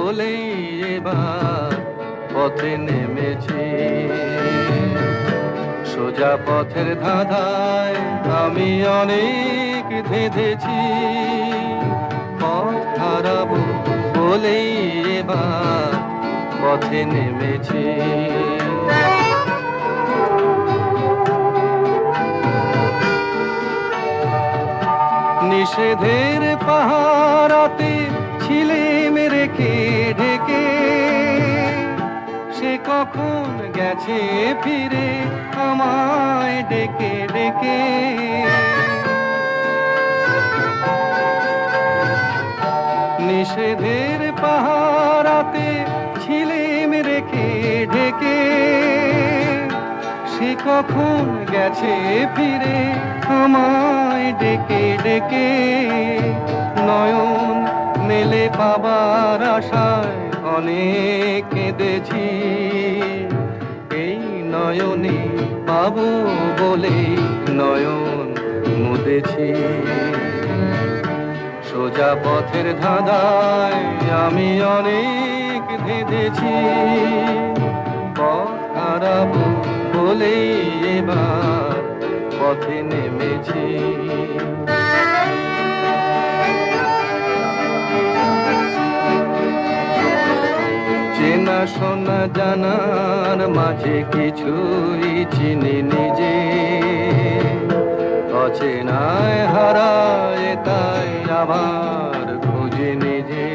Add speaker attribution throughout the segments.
Speaker 1: বলেই এবার পথে নেমেছি। সোজা পথের ধাঁধায় আমি অনেক ধেঁধেছি, পথ হারাবো বলেই এবার পথে নেমেছি। নিষেধের পাহারাতে ছিলেম রেখে ঢেকে, সে কখন গেছে ফিরে আমায় ডেকে ডেকে। নিষেধের পাহারাতে ছিলেম রেখে ঢেকে, সে কখন গেছে ফিরে আমায় ডেকে ডেকে। নয়ন মেলে পাবার আশায় অনেক কেঁদেছি, এই নয়নে পাবো বলে নয়ন মুদেছি। সোজা পথের ধাঁধায় আমি অনেক ধেঁধেছি, পথ হারাবো বলেই এবার পথে নেমেছি। চেনা শোনা জানার মাঝে কিছুই চিনি নিজে, অচেনায় হারায় তাই আবার খুঁজে নিজে।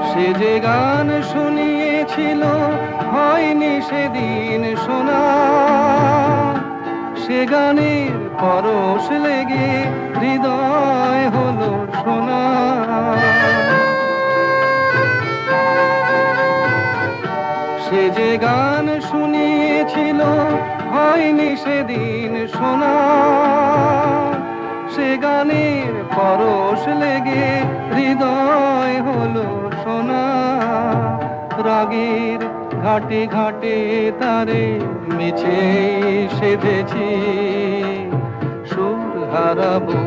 Speaker 1: সে যে গান শুনিয়েছিল হয়নি সেদিন শোনা, সে গানের পরশ লেগে হৃদয় হলো সোনা। সে যে গান শুনিয়েছিল হয়নি সেদিন শোনা, সে গানের পরশ লেগে হৃদয় হলো সোনা। রাগের ঘাটে ঘাটে তারে মিছে সেধেছি, সুর হারাবো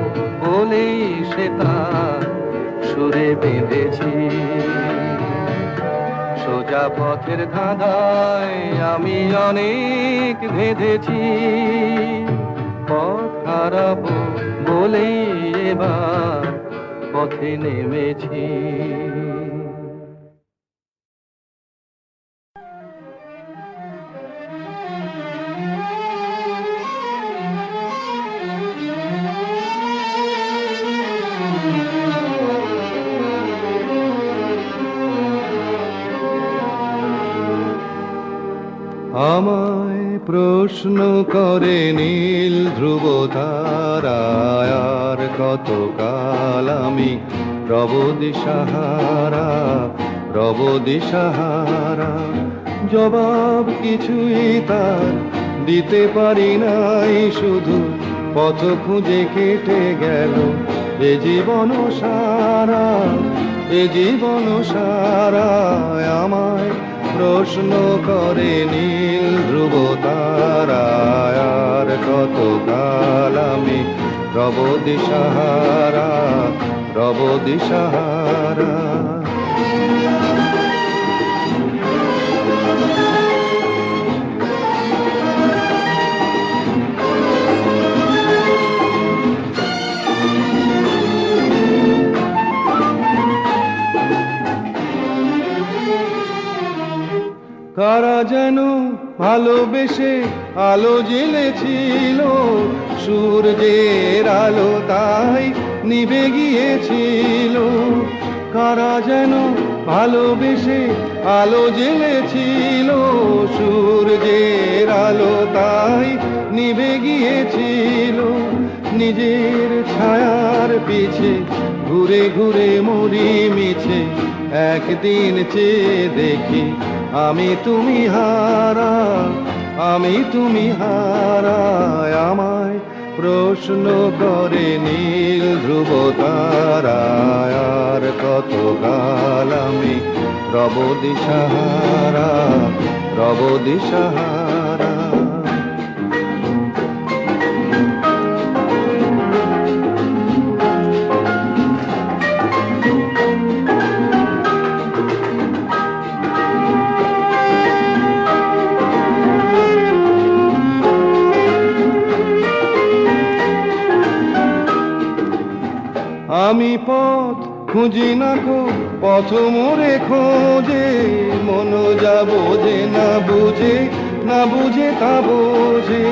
Speaker 1: বলেই সে তার সুরে বেঁধেছি। সোজা পথের ধাঁধায় আমি অনেক ধেঁধেছি, পথ হারাবো বলেই এবার পথে নেমেছি। আমায় প্রশ্ন করে নীল ধ্রুব তারায়, আর কতকাল আমি রব দিশাহারা রব দিশাহারা। জবাব কিছুই তার দিতে পারি নাই, শুধু পথ খুঁজে কেটে গেল এ জীবন সারা এ জীবন সারা। আমায় প্রশ্ন করে নীল ধ্রুব তারায়, আর কতকাল আমি রব দিশাহারা রব দিশাহারা। কারা যেন ভালোবেসে আলো জ্বেলেছিল, সূর্যের আলো তাই নিভে গিয়েছিল। কারা যেন ভালোবেসে আলো জ্বেলেছিল, সূর্যের আলো তাই নিভে গিয়েছিল। নিজের ছায়ার পিছে ঘুরে ঘুরে মরি মিছে, একদিন চেয়ে দেখি আমি তুমি হারা আমি তুমি হারা। আমায় প্রশ্ন করে নীল ধ্রুব তারায়, আর কতকাল আমি রব দিশাহারা রব দিশাহারা। আমি পথ খুঁজি না কো, পথ মোরে খোঁজে, মন যা বোঝে না বুঝে, না বুঝে তা বোঝে।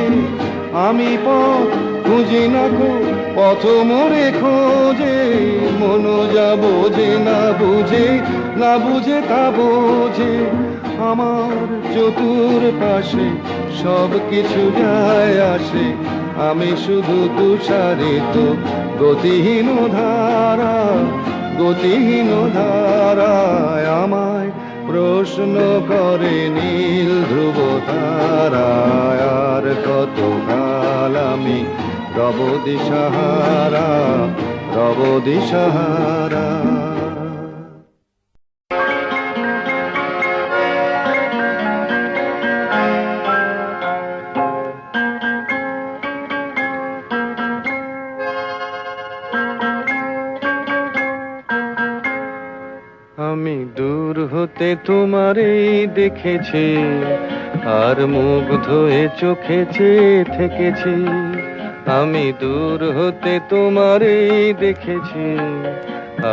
Speaker 1: আমি পথ খুঁজি না কো, পথ মোরে খোঁজে, মন যা বোঝে না বুঝে, না বুঝে তা বোঝে। আমার চতুর পাশে সব কিছু যায় আসে, আমি শুধু তুষারিত গতিহীন ধারা, গতিহীন ধারায় আমায় প্রশ্ন করে নীল ধ্রুব তারায়। আর কত কাল আমি রব দিশাহারা, রব দিশাহারা। আমি দূর হতে তোমারেই দেখেছি, আর মুগ্ধ হয়ে চোখে চেয়ে থেকেছি। আমি দূর হতে তোমারেই দেখেছি,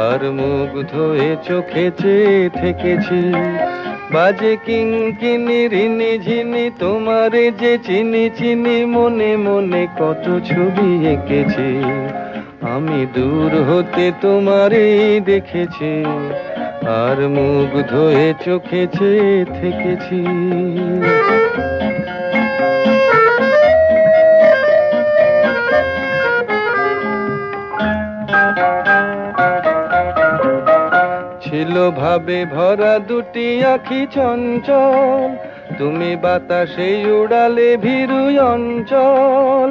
Speaker 1: আর মুগ্ধ হয়ে চোখে চেয়ে থেকেছি। বাজে কিঙ্কিনি রিনি ঝিনি তোমারে যে চিনি চিনি, মনে মনে কত ছবি এঁকেছি। আমি দূর হতে তোমারেই দেখেছি, আর মুগ্ধ হয়ে চোখে চেয়ে থেকেছি। ছিল ভাবে ভরা দুটি আখি চঞ্চল, তুমি বাতাসে উড়ালে ভীরু অঞ্চল।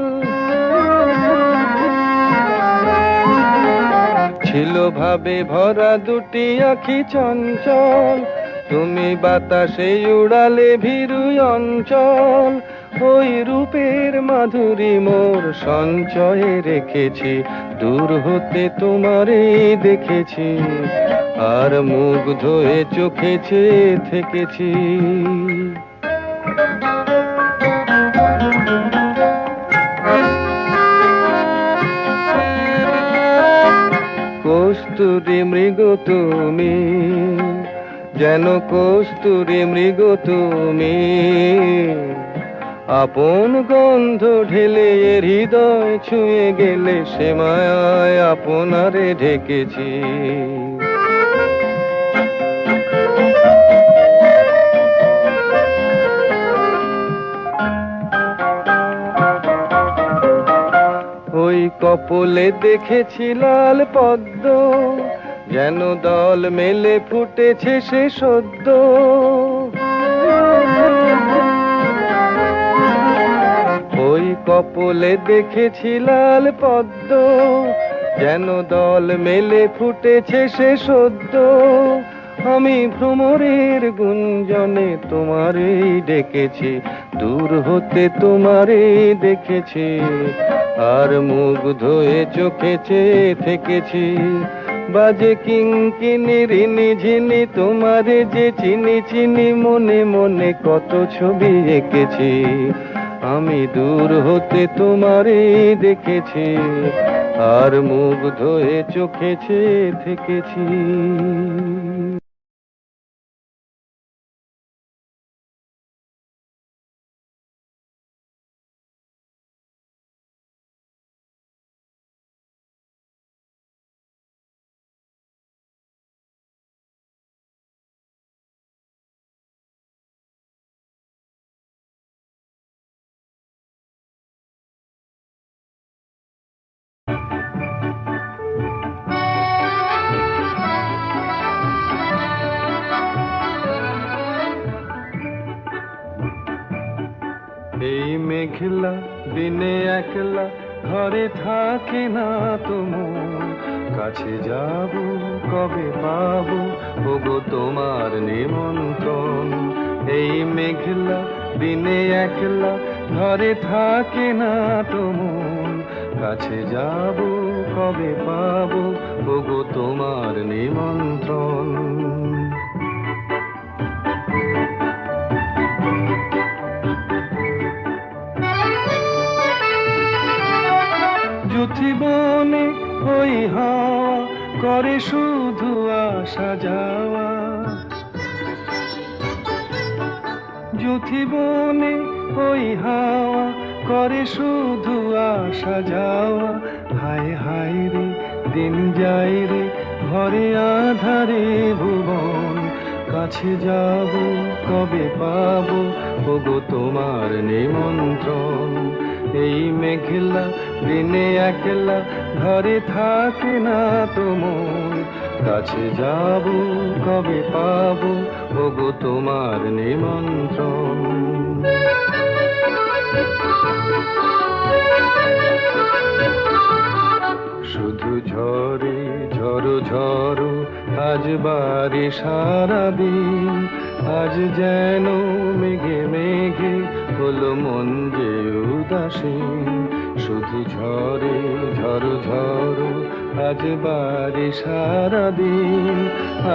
Speaker 1: ছিল ভাবে ভরা দুটি আখি চঞ্চল, তুমি বাতাসে উড়ালে ভীরু অঞ্চল। ওই রূপের মাধুরী মোর সঞ্চয়ে রেখেছি, দূর হতে তোমারে দেখেছি, আর মুগ্ধ হয়ে চোখে চেয়ে থেকেছি। কস্তুরী মৃগ তুমি, যেন কস্তুরী মৃগ তুমি, আপন গন্ধ ঢেলে হৃদয় ছুঁয়ে গেলে, সে মায়ায় আপনারে ঢেকেছি। ওই কপলে দেখেছি লাল পদ্ম, যেন দল মেলে ফুটেছে সে সদ্য। ওই কপলে দেখেছি লাল পদ্ম, যেন দল মেলে ফুটেছে সে সদ্য। আমি ভ্রমরের গুঞ্জনে তোমারেই ডেকেছি, দূর হতে তোমারেই দেখেছি, আর মুগ্ধ হয়ে চোখে চেয়ে থেকেছি। বাজে কিঙ্কিনি রিনি ঝিনি তোমারে যে চিনি চিনি, মনে মনে কত ছবি এঁকেছি। আমি দূর হতে তোমারেই দেখেছি, আর মুগ্ধ হয়ে চোখে চেয়ে থেকেছি। এই মেঘলা দিনে একলা ঘরে থাকে না তোমার, কাছে যাব কবে পাবো ওগো তোমার নিমন্ত্রণ। এই মেঘলা দিনে একলা ঘরে থাকে না তোমার, কাছে যাব কবে পাবো ওগো তোমার নিমন্ত্রণ। যুথি বনে ওই হাওয়া শুধু আসা যাওয়া। যুথি বনে ওই হাওয়া করে শুধু আসা যাওয়া। হায় হায় রে দিন যায় রে ঘরে আধারে ভুবন, কাছে যাব কবে পাবো ওগো তোমার নিমন্ত্রণ। এই মেঘলা দিনে একলা ঘরে থাকে না তো মন, কাছে যাব কবে পাবো ওগো তোমার নিমন্ত্রণ। শুধু ঝরে ঝড়ো ঝড়ো আজ বারে সারাদিন, আজ যেন মেঘে মেঘে হলো মন যে উদাসীন। শুধু ঝরে ঝড়ো ঝড়ো আজ বারে সারাদিন,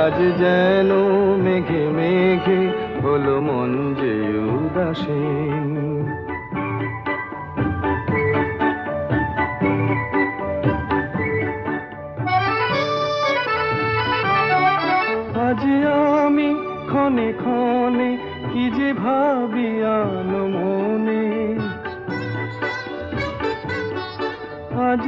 Speaker 1: আজ যেন মেঘে মেঘে হলো মন যে উদাসীন। আজ আমি ক্ষণে ক্ষণে কি যে ভাবি আনমনে, আজ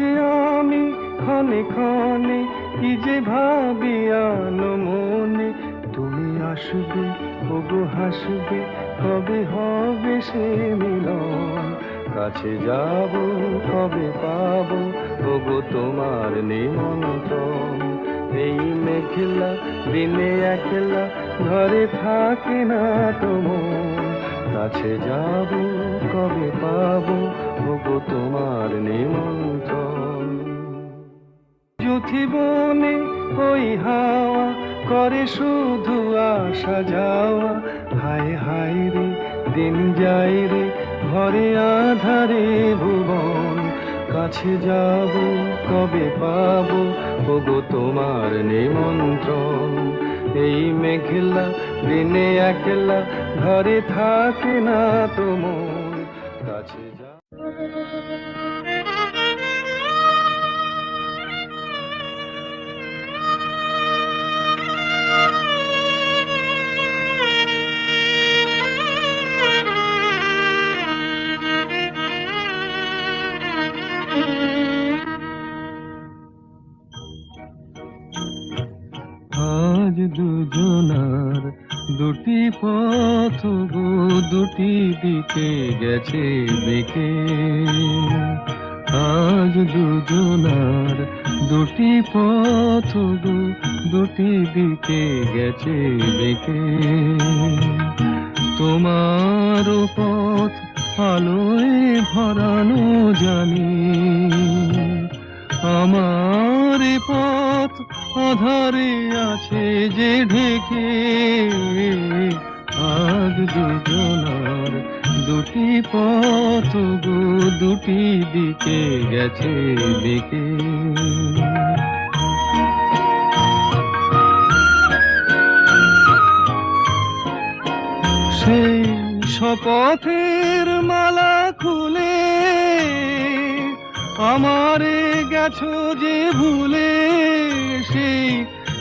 Speaker 1: আমি ক্ষণে ক্ষণে কি যে ভাবি আনমনে। তুমি আসবে ওগো হাসবে কবে হবে সে মিলন, কাছে যাব কবে পাবো ওগো তোমার নিমন্ত্রণ। এই মেঘলা দিনে একলা ঘরে থাকে না তো মন, কাছে যাব কবে পাবো ওগো তোমার নিমন্ত্রণ। যুথি বনে ওই হাওয়া করে শুধু আসা যাওয়া। হায় হায় রে দিন যায় রে ঘরে আধারে ভুবন, কাছে যাব কবে পাবো ওগো তোমার নিমন্ত্রণ। এই মেঘলা দিনে একলা ঘরে থাকে না তো মন, কাছে যাব। আজ দুজনার দুটি পথ গো দুটি দিকে গেছে বেঁকে। আজ দুজনার দুটি পথ গো দুটি দিকে গেছে বেঁকে। তোমার পথ আলোয় ভরানো জানি, আমার পথ আধারে আছে যে ঢেকে। আজ দুজনার দুটি পথ গো দুটি দিকে গেছে বেঁকে। সেই শপথের মালা খুলে আমারে গেছো যে ভুলে। সেই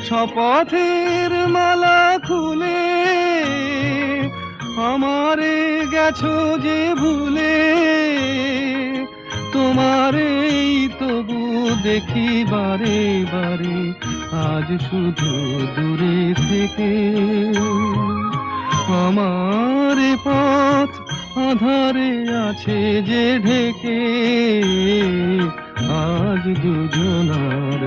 Speaker 1: শপথের মালা খুলে আমারে গেছো যে ভুলে। তোমারেই তবু দেখি বারে বারে আজ শুধু দূরে থেকে। আমার পথ আধারে আছে যে ঢেকে। আজ দুজনার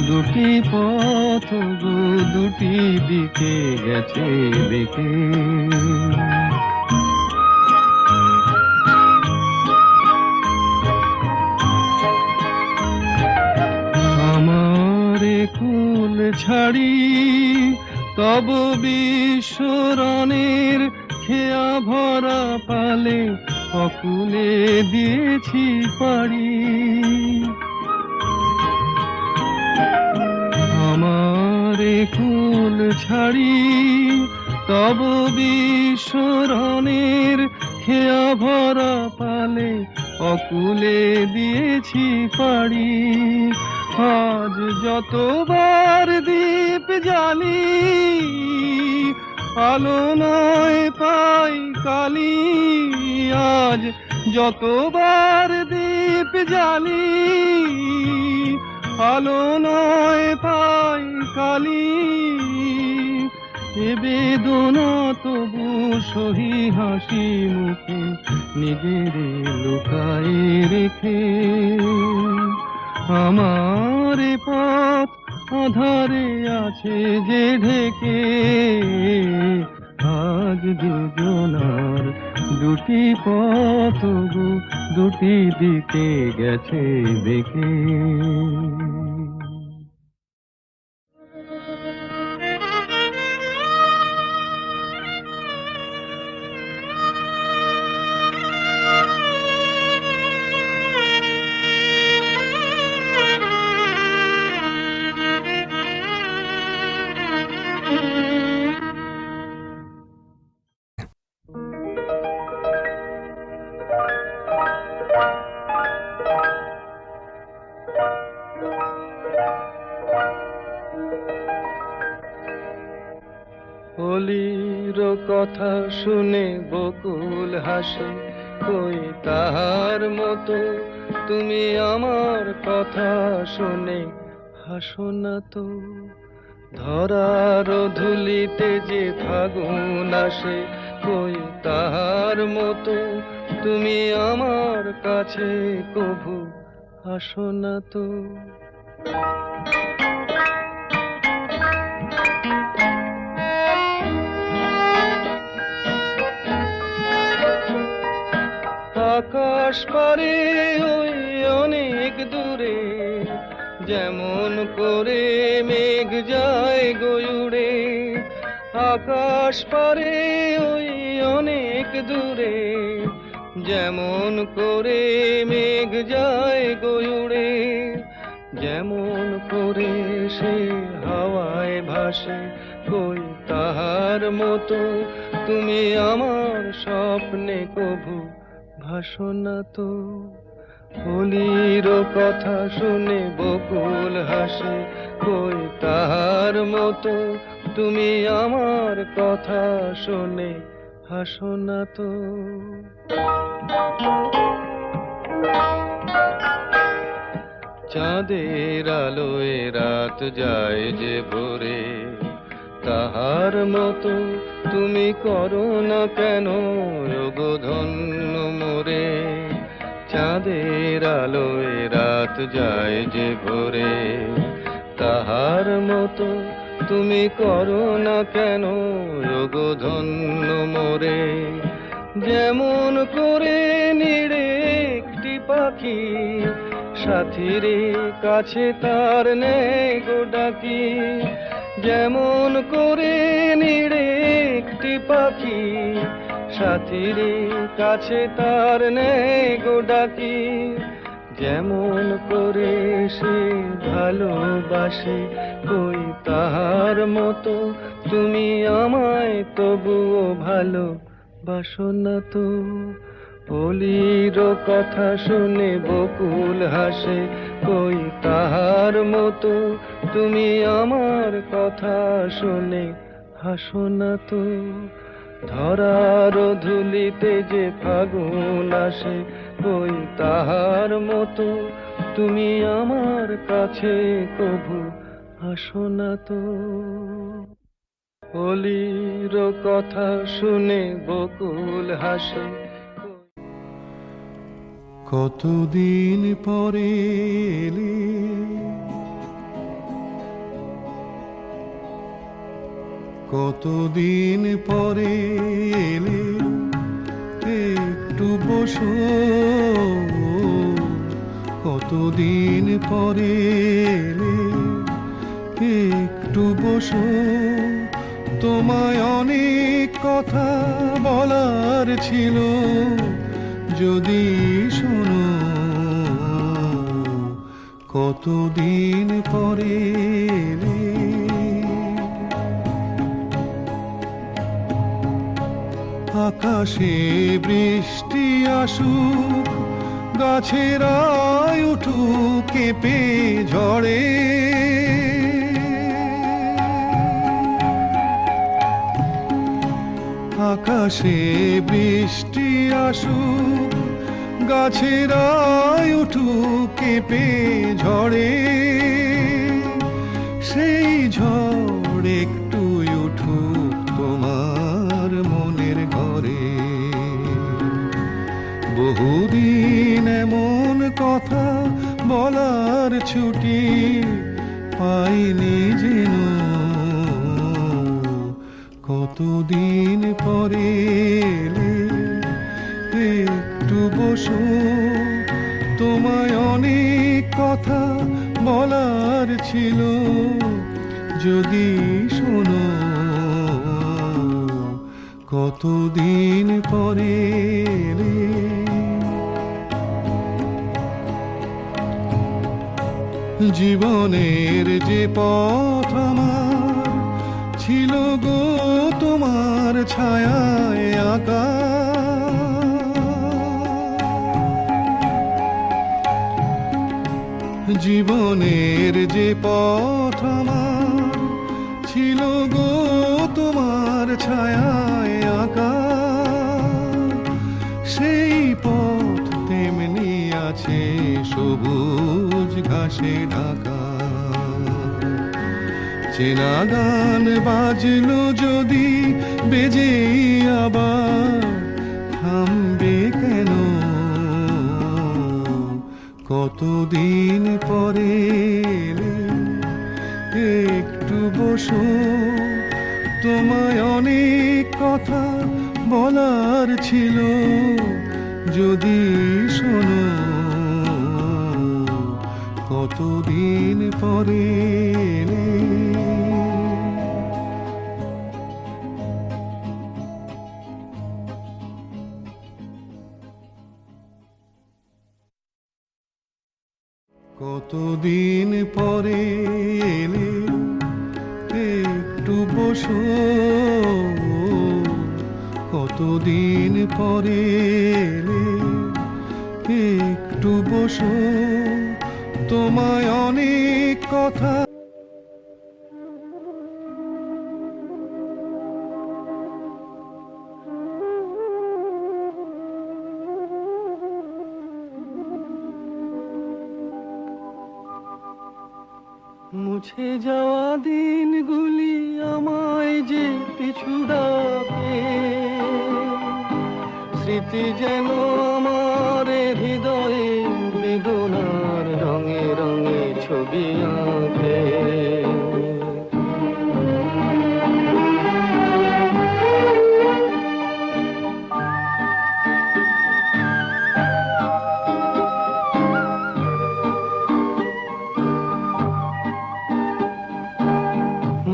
Speaker 1: দুটি পথ গো দুটি দিকে গেছে বেঁকে। আমারে কুল ছাড়ি তব বিশ্বরণের খেয়া ভরা পালে অকুলে দিয়েছি পাড়ি। আমারে কুল ছাড়ি তব বিশ্বরণের খেয়া ভরা পালে অকুলে দিয়েছি পাড়ি। আজ যতবার দীপ জ্বালি আলো নয় পাই কালি, আজ যতবার দীপ জ্বালি আলো নয় পাই কালি। এ বেদনা তবু সহি হাসি মুখে নিজের লুকাই রেখে। আমার পথ আধারে আছে যে ঢেকে, আজ দুজনার দুটি পথ গো দুটি দিকে গেছে দেখে। হোলির কথা শুনে বকুল হাসে, কই তাহার মতো তুমি আমার কথা শুনে হাসো না তো। ধরার ধুলিতে যে ফাগুন আসে, কই তাহার মতো তুমি আমার কাছে কভু আসো না তো। আকাশ পারে ওই অনেক দূরে, যেমন করে মেঘ যায় গয়ুড়ে। আকাশ পারে ওই অনেক দূরে, যেমন করে মেঘ যায় গয়ুড়ে। যেমন করে সে হাওয়ায় ভাসে, কই তাহার মতো তুমি আমার স্বপ্নে কভু ভাসো না তো। হোলির কথা শুনে বকুল হাসে, কই তাহার মতো তুমি আমার কথা শুনে হাসো না তো। চাঁদের আলোয় রাত যায় যে ভোরে, তাহার মতো তুমি করো না কেন ওগো ধন্য মোরে। চাঁদের আলোয় রাত যায় যে ভোরে, তাহার মতো তুমি করো না কেন ওগো ধন্য মোরে। যেমন করে নিড়ে একটি পাখি সাথীরে কাছে তার নেই গো ডাকি। যেমন করে নিড়ে একটি পাখি সাথীরে কাছে তার নেই গো ডাকি। যেমন করে সে ভালোবাসে, কই তাহার মতো তুমি আমায় তবুও ভালোবাসো না তো। হোলির কথা শুনে বকুল হাসে, কই তাহার মতো তুমি আমার কথা শুনে হাসো না তো। ধরার ধুলিতে যে ফাগুন আসে, কই তাহার মতো তুমি আমার কাছে কভু হাসো না তো। হোলির কথা শুনে বকুল হাসে। কতদিন পরে এলে, কতদিন পরে এলে, একটু বসো। কতদিন পরে এলে, একটু বসো। তোমায় অনেক কথা বলার ছিল, যদি শোনো। কতদিন পরে এলে, আকাশে বৃষ্টি আসুক, গাছেরাই উঠু কেঁপে ঝড়ে, আকাশে বৃষ্টি আসুক, গাছেরাই উঠু কেঁপে ঝড়ে, সেই ঝড় একটু উঠুক তোমার মনের ঘরে। বহুদিন এমন কথা বলার ছুটি পাইনি যেন, কতদিন পরে এলে একটু বসো, তোমায় অনেক কথা বলার ছিল, যদি শোনো, কতদিন পরে এলে। জীবনের যে পথ আমার ছিল গো তোমার ছায়ায় আঁকা, জীবনের যে পথ আমার ছিল গো তোমার ছায়ায় আঁকা, সেই পথ তেমনি আছে সবুজ ঘাসে ঢাকা। চেনা গান বাজলো যদি বেজে আবার থামবে কেন, কতদিন পরে এলে একটু বসো, তোমায় অনেক কথা বলার ছিল, যদি শোনো, কতদিন পরে এলে। কতদিন পরে এলে একটু বসো, কতদিন পরে এলে একটু বসো, তোমায় অনেক কথা। মুছে যাওয়া দিনগুলি আমায় যে পিছু ডাকে, স্মৃতি যেন আমার হৃদয়ে বেদনার রঙে রঙে ছবি আঁকে।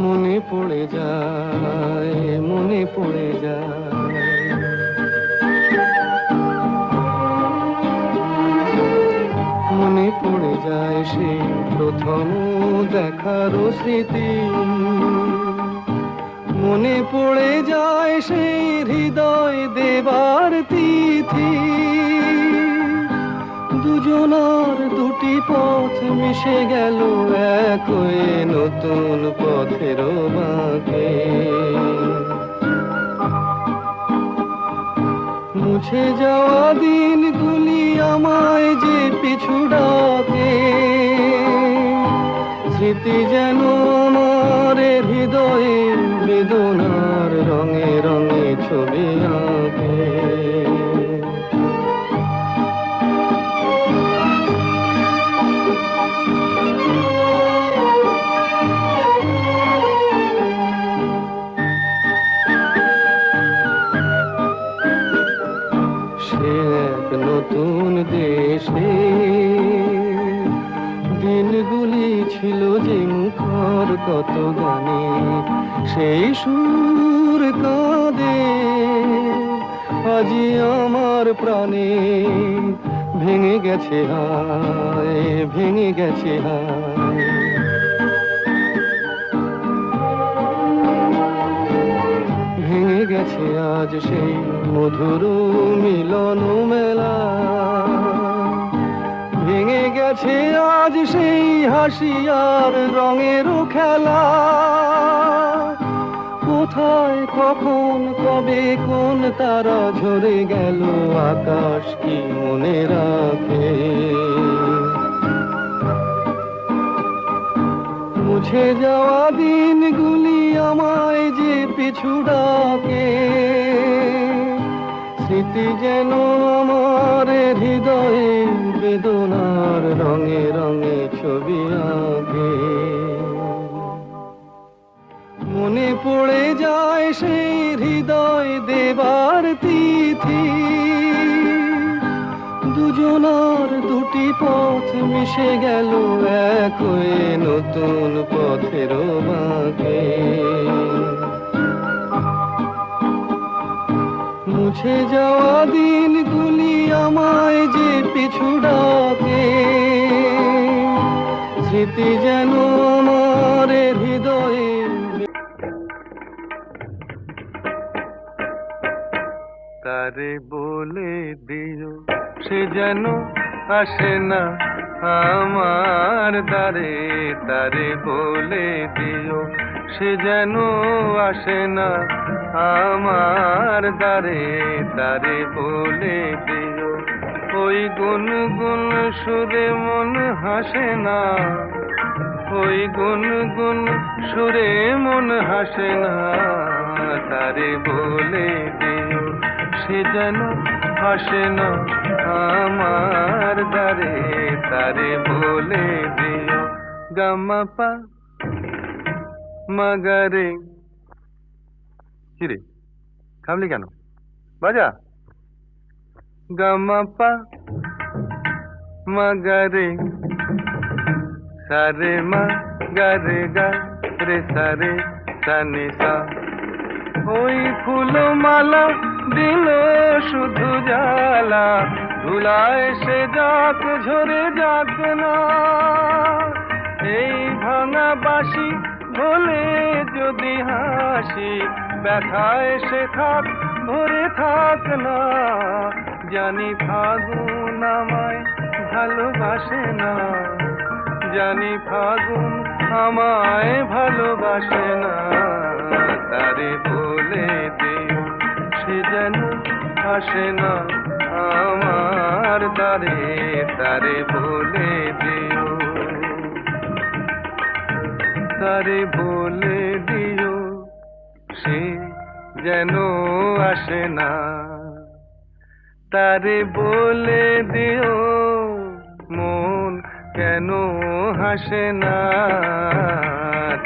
Speaker 1: মনে পড়ে যায়, মনে পড়ে যায়, মনে পড়ে যায় সেই প্রথম দেখার স্মৃতি, মনে পড়ে যায় সেই হৃদয় দেবার তিথি, দুজনার দুটি পথ মিশে গেল এক হয়ে নতুন পথের বাঁকে। মুছে যাওয়া দিনগুলি আমায় যে পিছু ডাকে, স্মৃতি যেন আমার হৃদয়ে বেদনার রঙে রঙে ছবি আঁকে। নতুন দেশে দিনগুলি ছিল যে মুখর কত গানে, সেই সুর কাঁদে আজি আমার প্রাণে, ভেঙে গেছে হায়, ভেঙে গেছে হায়। ভেঙে গেছে আজ সেই মধুর মিলন মেলা, গেছে আজ সেই হাসি আর রঙেরও খেলা। কোথায় কখন কবে কোন তারা ঝরে গেল, আকাশ কি মনে রাখে? মুছে যাওয়া দিনগুলি আমায় যে পিছু ডাকে, স্মৃতি যেন আমার হৃদয়ে বেদনার রঙে রঙে ছবি আঁকে। মনে পড়ে যায় সেই হৃদয় দেবার তিথি, দুজনার দুটি পথ মিশে গেল এক হয়ে নতুন পথের বাঁকে। মুছে যাওয়া দিনগুলি আমায় যে পিছু ডাকে, স্মৃতি যেন আমার হৃদয়ে। তারে বলে দিও সে যেন আসে না আমার দ্বারে, তারে বলে দিও সে যেন আসে না আমার দ্বারে, তারে বলে দিও ওই গুনগুন সুরে মন হাসে না, ওই গুনগুন সুরে মন হাসে না, তারে বলে দিও সে যেন আসে না আমার দ্বারে, তারে বলে দিও। গামা পা মাগারে। কিরে থামলি কেন? বাজা। গামা পা মাগারে, সারে মা গারে গা রে সারে সানি সা। ওই ফুলো মালা দিল শুধু জ্বালা, ধুলায় সে যাক ঝরে যাক না। এই ভাঙা বাঁশি ভোলে যদি হাসি, ব্যথায় সে থাক ভরে থাক না। জানি ফাগুন আমায় ভালোবাসে না, জানি ফাগুন আমায় ভালোবাসে না, তারে বলে দিও সে যেন আসে না আমার দ্বারে, তারে বলে দিও, তারে বলে দিও সে যেন আসে না, তারে বলে দিও মন কেন হাসে না,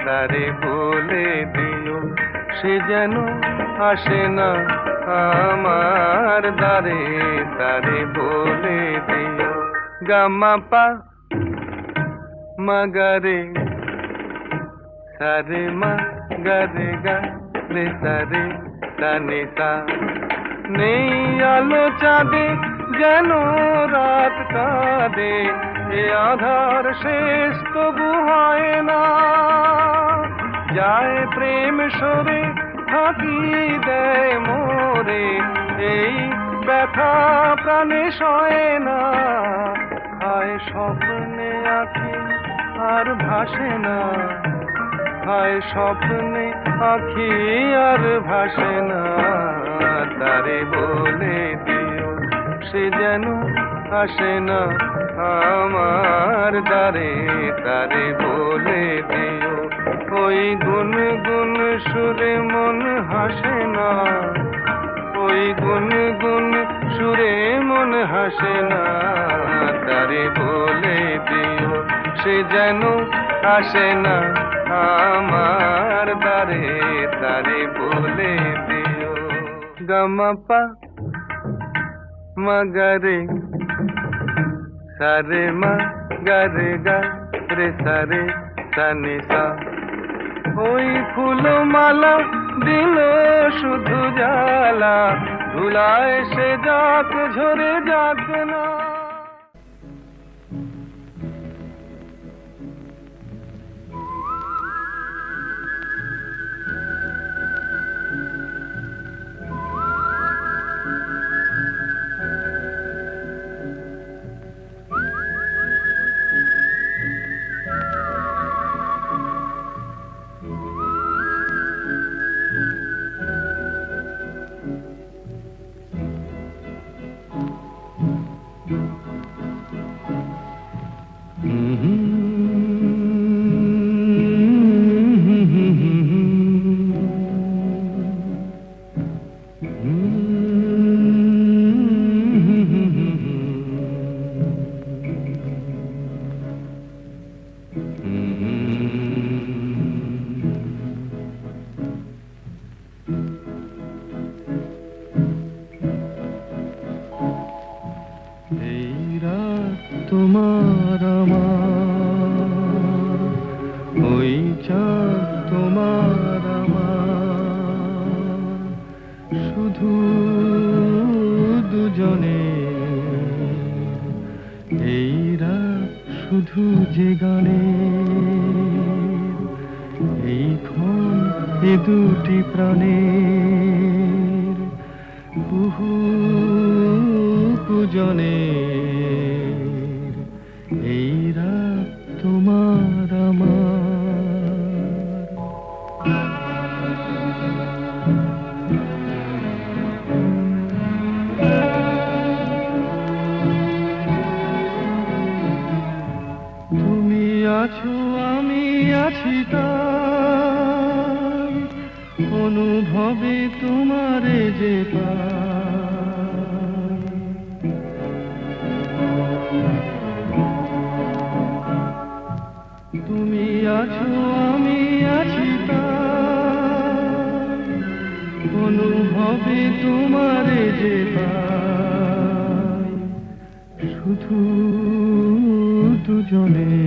Speaker 1: তারে বলে দিও সে যেন আসে না আমার দ্বারে, তারে বলে দিও। গামা পা মাগারে, সারে মা গারে গা রে সারে সানি সা। নেই আলো চাঁদে যেন রাত কাঁদে, এ আধার শেষ তবু হয় না। যায় প্রেম সরে ফাঁকি দেয় মোরে, এই ব্যথা প্রাণে সয় না। হায় স্বপ্নে আঁখি আর ভাসে না, হায় স্বপ্নে আঁখি আর ভাসে না, তারে বলে দিও সে যেন আসে না আমার দ্বারে, তারে বলে দিও ওই গুনগুন সুরে মন হাসে না, ওই গুনগুন সুরে মন হাসে না, তারে বলে দিও সে যেন আসে না আমার দ্বারে, তারে বলে দিও। গামা পা মাগারে, সারে মা গারে গা রে সারে সানি সা। ওই ফুলো মালা দিল শুধু জ্বালা, ধুলায় সে যাক ঝরে যাক না। শুধু যে গানে এই ক্ষণ এ দুটি প্রাণের বহু পূজনের এই রাত তোমার আমার। তুমি আছো আমি আছি তাই অনুভবে তোমারে যে পাই। তুমি আছো আমি আছি তাই অনুভবে তোমারে যে পাই। শুধু দুজনের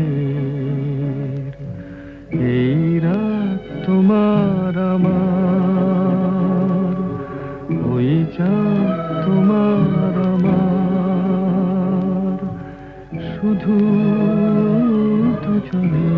Speaker 1: এই রাত তোমার আমার, ওই চাঁদ তোমার আমার, শুধু দুজনের।